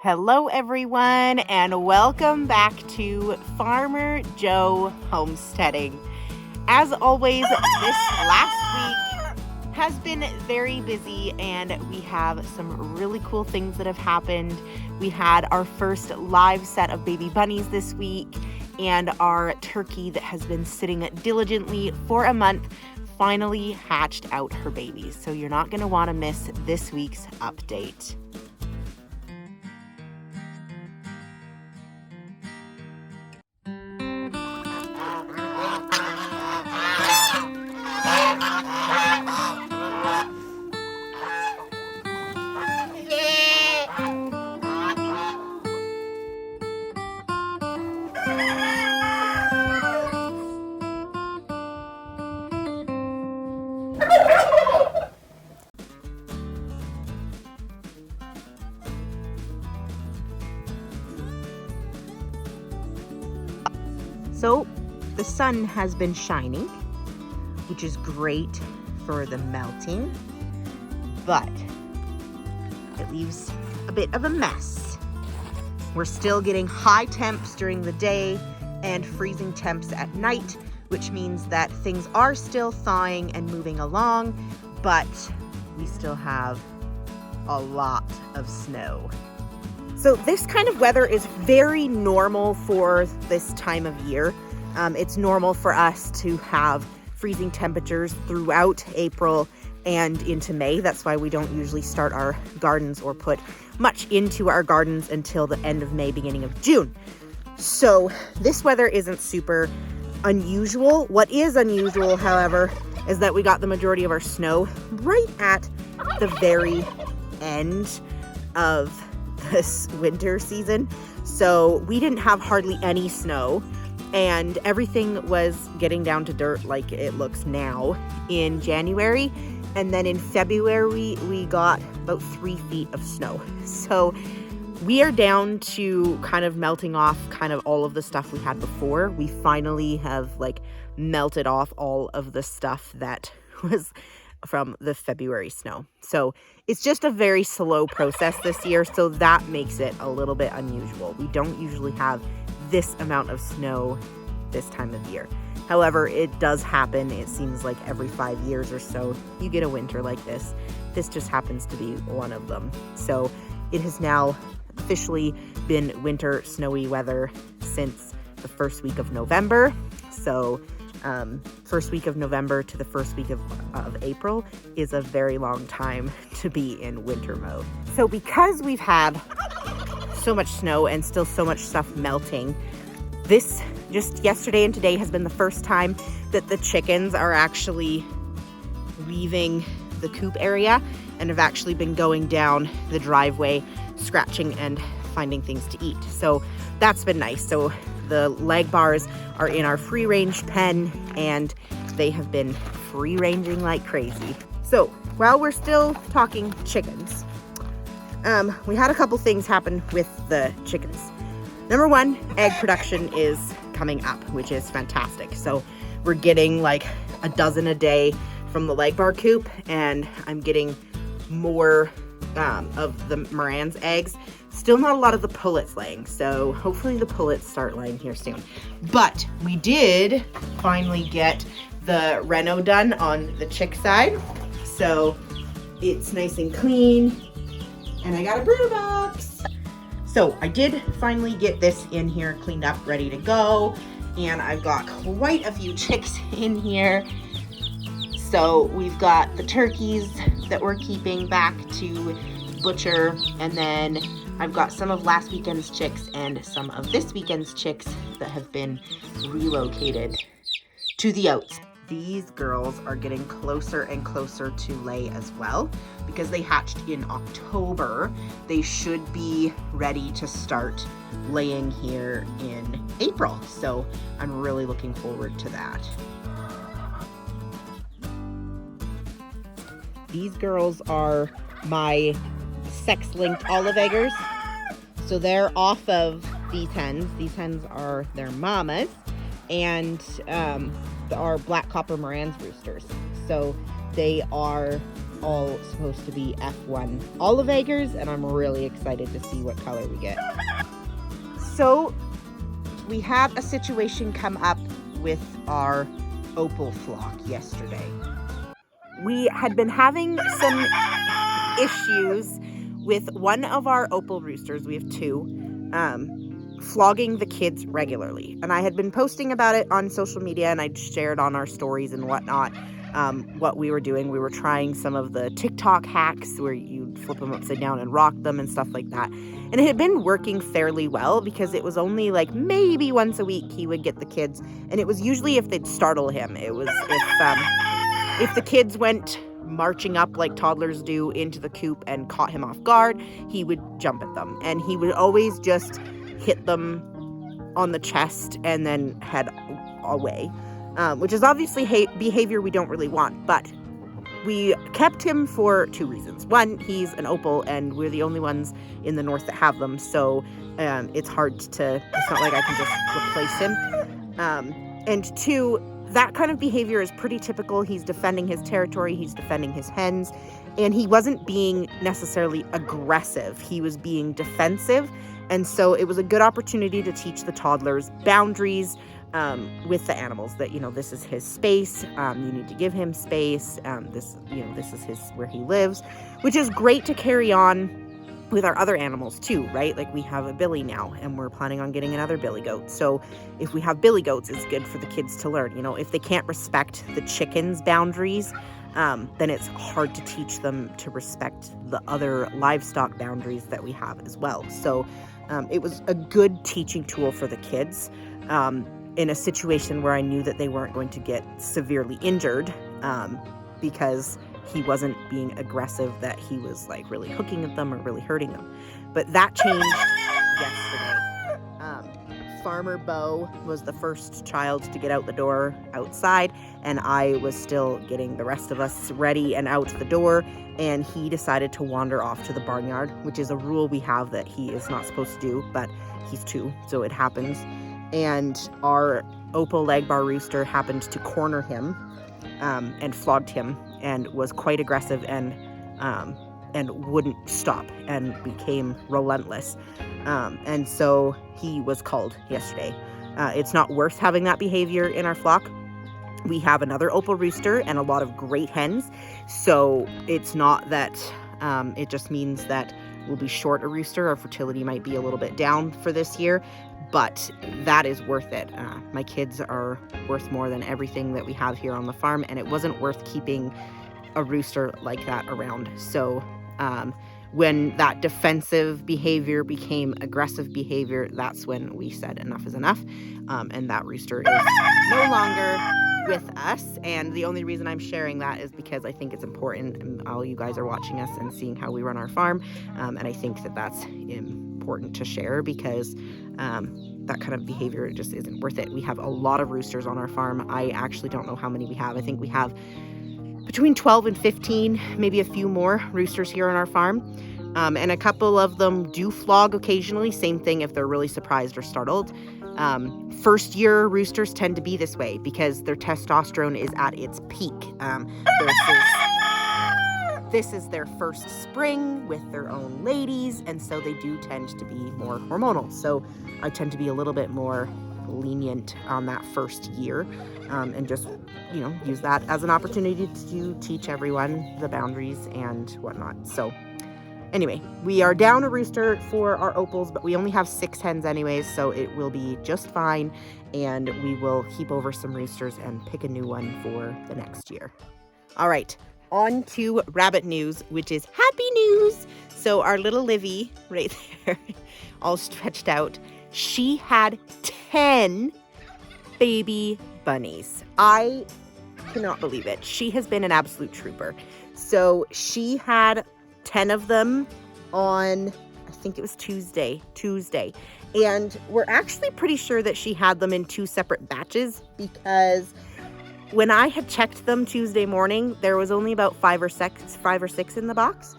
Hello everyone, and welcome back to Farmer Joe Homesteading. As always, this last week has been very busy and we have some really cool things that have happened. We had our first live set of baby bunnies this week, and our turkey that has been sitting diligently for a month finally hatched out her babies. So you're not going to want to miss this week's update. So the sun has been shining, which is great for the melting, but it leaves a bit of a mess. We're still getting high temps during the day and freezing temps at night, which means that things are still thawing and moving along, but we still have a lot of snow. So this kind of weather is very normal for this time of year. It's normal for us to have freezing temperatures throughout April and into May. That's why we don't usually start our gardens or put much into our gardens until the end of May, beginning of June. So this weather isn't super unusual. What is unusual, however, is that we got the majority of our snow right at the very end of this winter season. So we didn't have hardly any snow, and everything was getting down to dirt like it looks now in January. And then in February, we got about 3 feet of snow. So we are down to kind of melting off kind of all of the stuff we had before. We finally have melted off all of the stuff that was from the February snow. So it's just a very slow process this year, so that makes it a little bit unusual. We don't usually have this amount of snow this time of year. However, it does happen. It seems like every 5 years or so you get a winter like this. This just happens to be one of them. So it has now officially been winter snowy weather since the first week of November. So first week of November to the first week of April is a very long time to be in winter mode. So because we've had so much snow and still so much stuff melting, this just yesterday and today has been the first time that the chickens are actually leaving the coop area and have actually been going down the driveway, scratching and finding things to eat. So that's been nice. So the leg bars are in our free range pen and they have been free ranging like crazy. So while we're still talking chickens, we had a couple things happen with the chickens. Number one, egg production is coming up, which is fantastic. So we're getting like a dozen a day from the leg bar coop, and I'm getting more of the Moran's eggs. Still not a lot of the pullets laying, so hopefully the pullets start laying here soon. But we did finally get the reno done on the chick side, so it's nice and clean, and I got a brew box. So I did finally get this in here cleaned up, ready to go, and I've got quite a few chicks in here. So we've got the turkeys that we're keeping back to butcher, and then I've got some of last weekend's chicks and some of this weekend's chicks that have been relocated to the oats. These girls are getting closer and closer to lay as well. Because they hatched in October, they should be ready to start laying here in April. So I'm really looking forward to that. These girls are my sex-linked olive eggers. So they're off of these hens. These hens are their mamas, and are black copper Moran's roosters. So they are all supposed to be F1 olive eggers, and I'm really excited to see what color we get. So we had a situation come up with our opal flock yesterday. We had been having some issues with one of our opal roosters. We have two, flogging the kids regularly. And I had been posting about it on social media, and I'd shared on our stories and whatnot what we were doing. We were trying some of the TikTok hacks where you'd flip them upside down and rock them and stuff like that. And it had been working fairly well because it was only like maybe once a week he would get the kids. And it was usually if they'd startle him. It was if the kids went marching up like toddlers do into the coop and caught him off guard, he would jump at them. And he would always just hit them on the chest and then head away, which is obviously behavior we don't really want. But we kept him for two reasons. One, he's an opal and we're the only ones in the north that have them. So it's not like I can just replace him. And two, that kind of behavior is pretty typical. He's defending his territory. He's defending his hens. And he wasn't being necessarily aggressive. He was being defensive. And so it was a good opportunity to teach the toddlers boundaries with the animals, that, this is his space. You need to give him space. This is where he lives, which is great to carry on with our other animals too, right? Like we have a billy now and we're planning on getting another billy goat. So if we have billy goats, it's good for the kids to learn. If they can't respect the chickens' boundaries, then it's hard to teach them to respect the other livestock boundaries that we have as well. So it was a good teaching tool for the kids in a situation where I knew that they weren't going to get severely injured because he wasn't being aggressive, that he was like really hooking at them or really hurting them. But that changed yesterday. Farmer Bo was the first child to get out the door outside, and I was still getting the rest of us ready and out the door, and he decided to wander off to the barnyard, which is a rule we have that he is not supposed to do, but he's two, so it happens. And our opal leg bar rooster happened to corner him and flogged him, and was quite aggressive and wouldn't stop and became relentless. And so he was called yesterday. It's not worth having that behavior in our flock. We have another opal rooster and a lot of great hens. So it's not that, it just means that we'll be short a rooster. Our fertility might be a little bit down for this year, but that is worth it. My kids are worth more than everything that we have here on the farm, and it wasn't worth keeping a rooster like that around. So when that defensive behavior became aggressive behavior, that's when we said enough is enough. And that rooster is no longer with us. And the only reason I'm sharing that is because I think it's important, and all you guys are watching us and seeing how we run our farm. And I think that that's important to share, because that kind of behavior just isn't worth it. We have a lot of roosters on our farm. I actually don't know how many we have. I think we have between 12 and 15, maybe a few more roosters here on our farm. And a couple of them do flog occasionally. Same thing if they're really surprised or startled. First year roosters tend to be this way because their testosterone is at its peak. This is their first spring with their own ladies, and so they do tend to be more hormonal. So I tend to be a little bit more lenient on that first year, and just, use that as an opportunity to teach everyone the boundaries and whatnot. So anyway, we are down a rooster for our opals, but we only have 6 hens anyways, so it will be just fine, and we will keep over some roosters and pick a new one for the next year. All right, on to rabbit news, which is happy news. So our little Livy right there, all stretched out, she had 10 baby bunnies. I cannot believe it. She has been an absolute trooper. So she had 10 of them on, I think it was Tuesday. And we're actually pretty sure that she had them in 2 separate batches, because when I had checked them Tuesday morning, there was only about 5 or 6 in the box.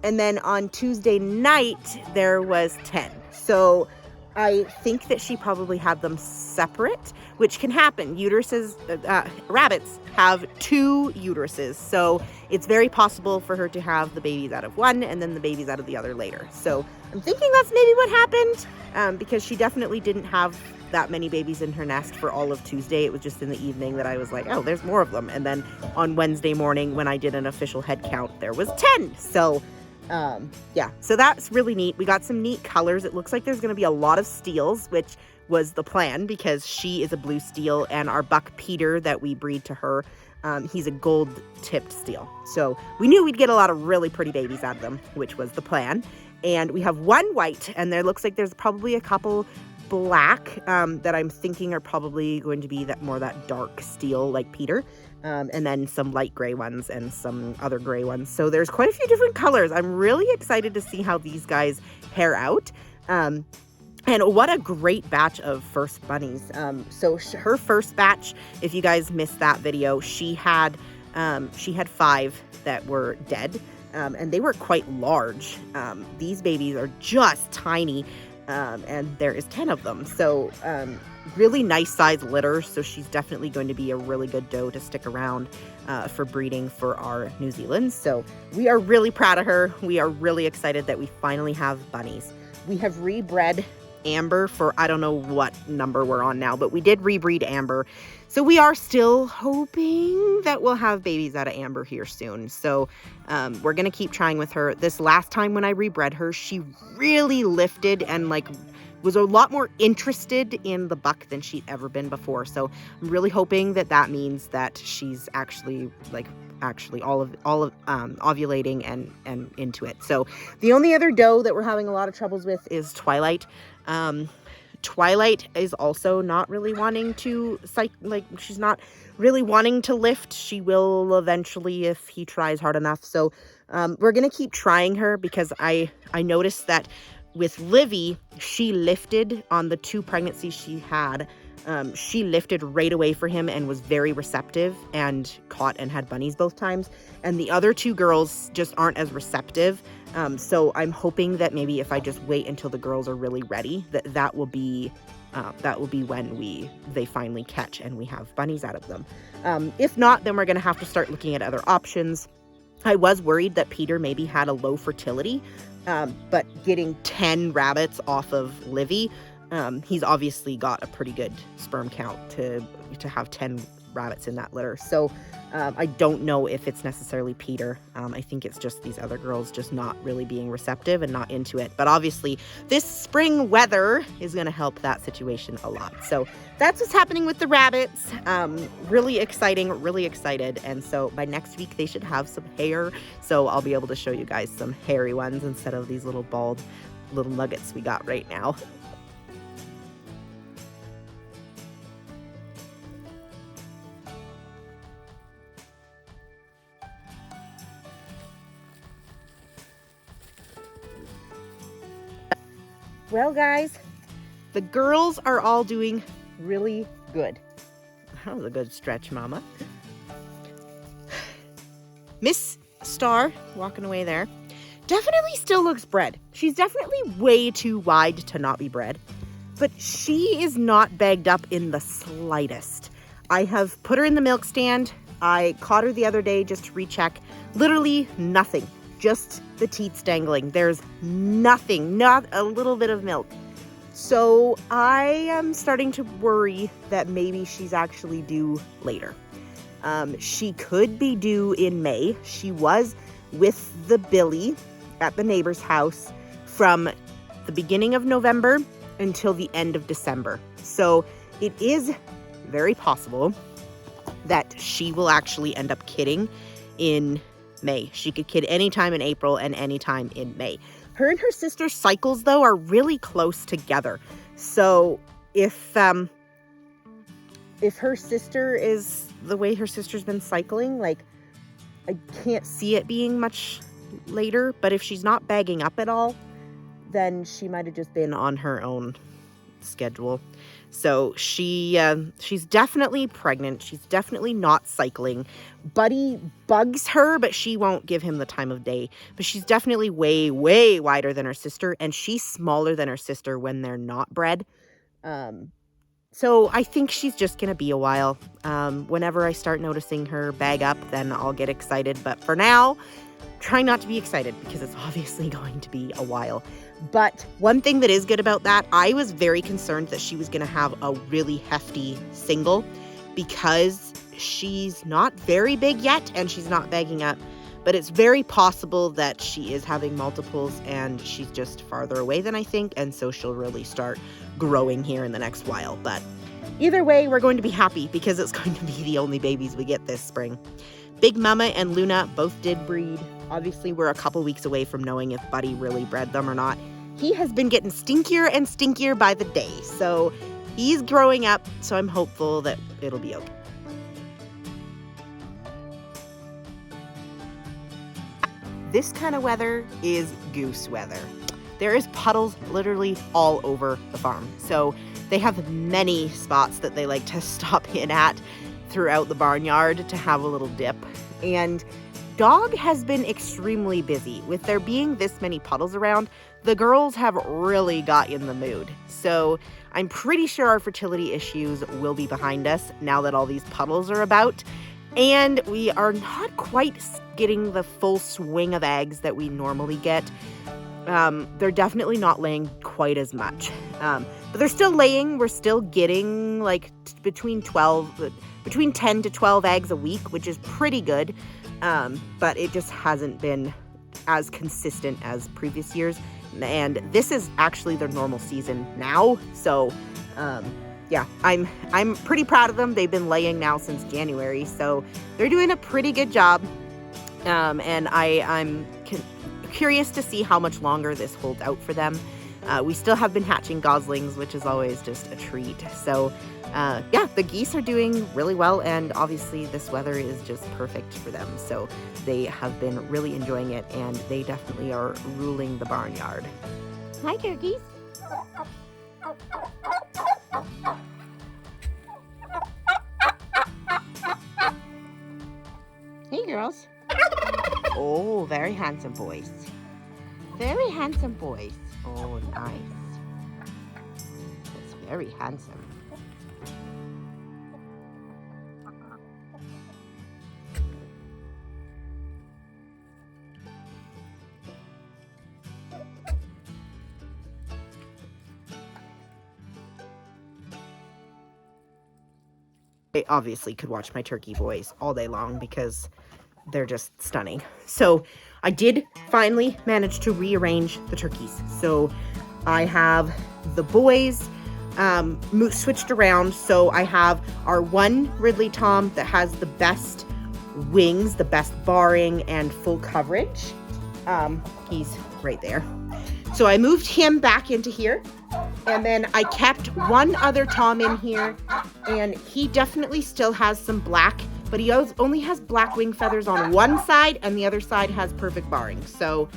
And then on Tuesday night, there was 10. So I think that she probably had them separate, which can happen. Rabbits have 2 uteruses, so it's very possible for her to have the babies out of one and then the babies out of the other later. So I'm thinking that's maybe what happened, because she definitely didn't have that many babies in her nest for all of Tuesday. It was just in the evening that I was like, oh, there's more of them. And then on Wednesday morning when I did an official head count, there was 10. So yeah, so that's really neat. We got some neat colors. It looks like there's going to be a lot of steels, which was the plan because she is a blue steel, and our buck Peter that we breed to her, he's a gold tipped steel. So we knew we'd get a lot of really pretty babies out of them, which was the plan. And we have one white, and there looks like there's probably a couple black that I'm thinking are probably going to be that dark steel like Peter. And then some light gray ones and some other gray ones. So there's quite a few different colors. I'm really excited to see how these guys hair out. And what a great batch of first bunnies. So her first batch, if you guys missed that video, she had 5 that were dead. And they were quite large. These babies are just tiny. And there is 10 of them. So really nice size litter. So she's definitely going to be a really good doe to stick around for breeding for our New Zealand. So we are really proud of her. We are really excited that we finally have bunnies. We have rebred Amber for, I don't know what number we're on now, but we did rebreed Amber. So we are still hoping that we'll have babies out of Amber here soon. So we're going to keep trying with her. This last time when I rebred her, she really lifted and was a lot more interested in the buck than she'd ever been before. So I'm really hoping that means that she's actually ovulating and into it. So the only other doe that we're having a lot of troubles with is Twilight. Twilight is also not really wanting to she's not really wanting to lift. She will eventually if he tries hard enough. So we're gonna keep trying her because I noticed that with Livy, she lifted on the 2 pregnancies she had. She lifted right away for him and was very receptive and caught and had bunnies both times. And the other 2 girls just aren't as receptive. So I'm hoping that maybe if I just wait until the girls are really ready, that will be when they finally catch and we have bunnies out of them. If not, then we're going to have to start looking at other options. I was worried that Peter maybe had a low fertility, but getting 10 rabbits off of Livy, he's obviously got a pretty good sperm count to have 10 rabbits in that litter. So I don't know if it's necessarily Peter. I think it's just these other girls just not really being receptive and not into it. But obviously this spring weather is going to help that situation a lot. So that's what's happening with the rabbits. Really exciting, really excited. And so by next week they should have some hair. So I'll be able to show you guys some hairy ones instead of these little bald little nuggets we got right now. Well, guys, the girls are all doing really good. That was a good stretch, Mama. Miss Star, walking away there, definitely still looks bred. She's definitely way too wide to not be bred, but she is not bagged up in the slightest. I have put her in the milk stand. I caught her the other day just to recheck. Literally nothing. Just the teats dangling. There's nothing, not a little bit of milk. So I am starting to worry that maybe she's actually due later. She could be due in May. She was with the Billy at the neighbor's house from the beginning of November until the end of December. So it is very possible that she will actually end up kidding in May. She could kid anytime in April and anytime in May. Her and her sister's cycles, though, are really close together. So if her sister is the way her sister's been cycling, I can't see it being much later. But if she's not bagging up at all, then she might have just been on her own schedule. So she's definitely pregnant. She's definitely not cycling. Buddy bugs her, but she won't give him the time of day. But she's definitely way, way wider than her sister, and she's smaller than her sister when they're not bred. So I think she's just going to be a while. Whenever I start noticing her bag up, then I'll get excited. But for now, try not to be excited because it's obviously going to be a while. But one thing that is good about that, I was very concerned that she was going to have a really hefty single because she's not very big yet and she's not bagging up. But it's very possible that she is having multiples and she's just farther away than I think. And so she'll really start growing here in the next while. But either way, we're going to be happy because it's going to be the only babies we get this spring. Big Mama and Luna both did breed. Obviously, we're a couple weeks away from knowing if Buddy really bred them or not. He has been getting stinkier and stinkier by the day. So he's growing up. So I'm hopeful that it'll be okay. This kind of weather is goose weather. There is puddles literally all over the farm. So they have many spots that they like to stop in at throughout the barnyard to have a little dip. And Dog has been extremely busy. With there being this many puddles around, the girls have really got in the mood. So I'm pretty sure our fertility issues will be behind us now that all these puddles are about. And we are not quite getting the full swing of eggs that we normally get. They're definitely not laying quite as much. But they're still laying. We're still getting like between 10 to 12 eggs a week, which is pretty good. But it just hasn't been as consistent as previous years. And this is actually their normal season now. So, yeah, I'm pretty proud of them. They've been laying now since January, so they're doing a pretty good job. And I'm curious to see how much longer this holds out for them. We still have been hatching goslings, which is always just a treat. So, yeah, the geese are doing really well, and obviously this weather is just perfect for them. So they have been really enjoying it, and they definitely are ruling the barnyard. Hi, turkeys. Hey, girls. Oh, very handsome boys. Very handsome boys. Oh, nice. That's very handsome. I obviously could watch my turkey boys all day long because they're just stunning. So I did finally manage to rearrange the turkeys. So I have the boys switched around. So I have our one Ridley Tom that has the best wings, the best barring and full coverage. He's right there. So I moved him back into here. And then I kept one other Tom in here, and he definitely still has some black, but he only has black wing feathers on one side, and the other side has perfect barring. So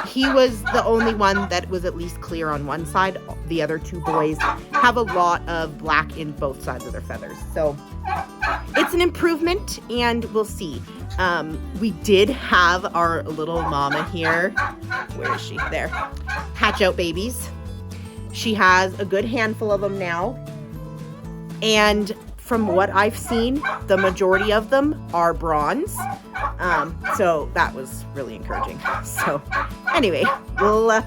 he was the only one that was at least clear on one side. The other two boys have a lot of black in both sides of their feathers. So it's an improvement, and we'll see. We did have our little mama here. Where is she? There. Hatch out babies. She has a good handful of them now. And from what I've seen, the majority of them are bronze. So that was really encouraging. So anyway, we'll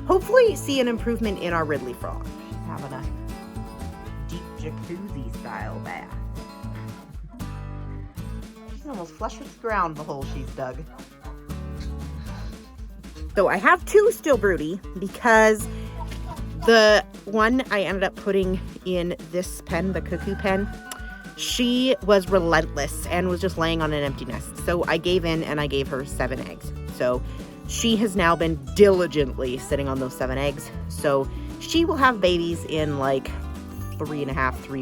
hopefully see an improvement in our Ridley frog. She's having a deep jacuzzi style bath. She's almost flush with the ground, the hole she's dug. So I have two still broody because the one I ended up putting in this pen, the cuckoo pen, she was relentless and was just laying on an empty nest. So I gave in and I gave her 7 eggs. So she has now been diligently sitting on those 7 eggs. So she will have babies in like 3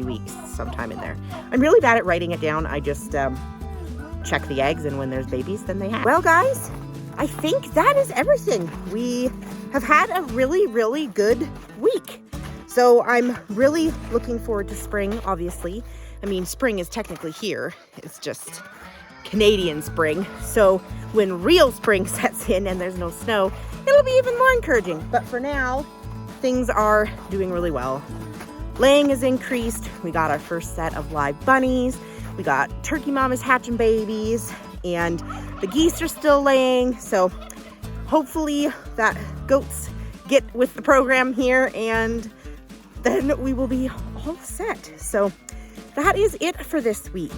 weeks, sometime in there. I'm really bad at writing it down. I just check the eggs, and when there's babies, then they hatch. Well, guys, I think that is everything. We have had a really, really good week. So I'm really looking forward to spring, obviously. I mean, spring is technically here. It's just Canadian spring. So when real spring sets in and there's no snow, it'll be even more encouraging. But for now, things are doing really well. Laying has increased. We got our first set of live bunnies. We got turkey mamas hatching babies, and the geese are still laying. So hopefully that goats get with the program here, and then we will be all set. So that is it for this week.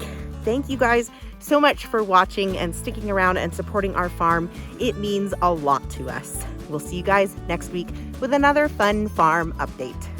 Thank you guys so much for watching and sticking around and supporting our farm. It means a lot to us. We'll see you guys next week with another fun farm update.